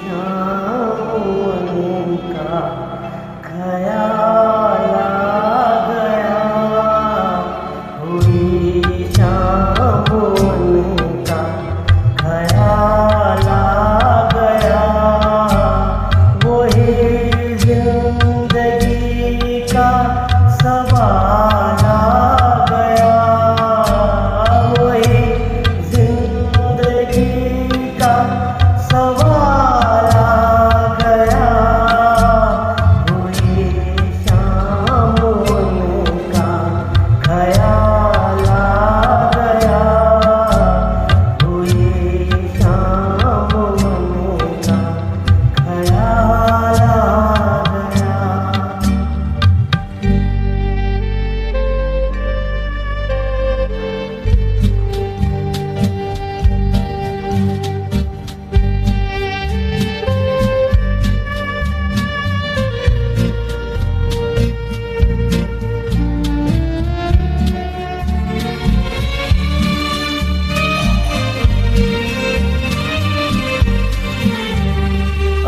शाम का ख्याल आ गया, हुई शाम का ख्याल आ गया, वही जिंदगी का सवाल आ गया, वही जिंदगी का सवाल आ गया, हुई शाम का ख्याल आ गया, हुई शाम का ख्याल आ गया।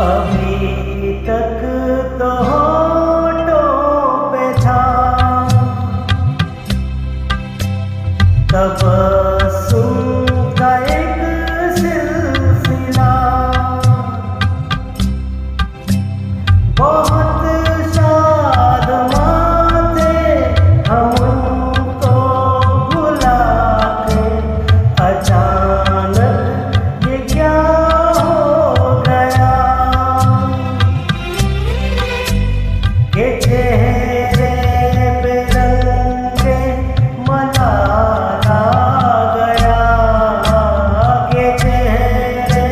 अभी तक तो होठों पे था तबस्सुम का एक सिलसिला, बहुत शादमां थे हम उनको भुला के, अचानक ये क्या हो गया के चेहरे पे रंगे मलाल आ गया, के चेहरे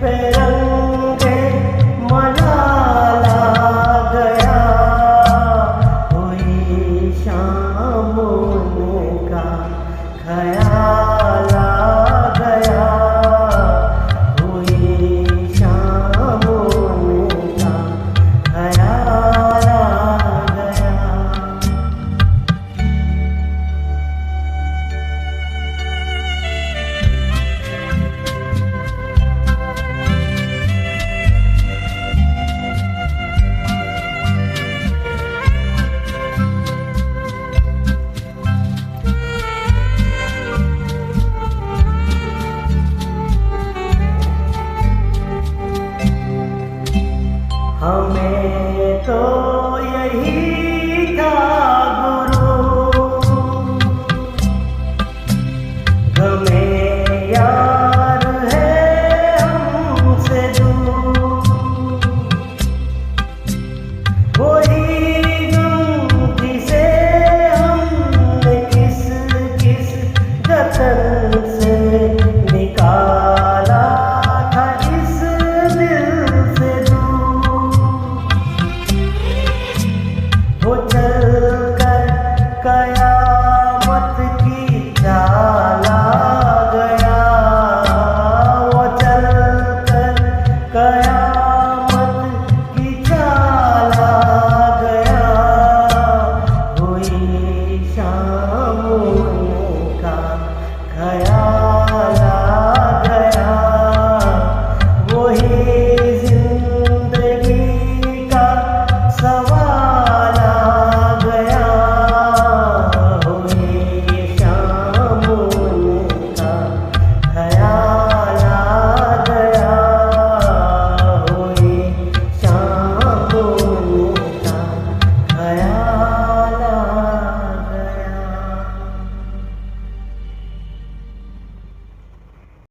पे रंगे मलाल आ गया, हुई शाम का ख्याल आ गया, हुई शाम का ख्याल आ गया। हमें तो यही था गुरु, गमे यार है हमसे दूर, वही गम जिसे हमने किस किस जतन से निकाला था इस दिल से दूर, वो चलकर कयामत की चाल आ गया, वो चलकर कयामत की चाल आ गया, हुई शाम का ख्याल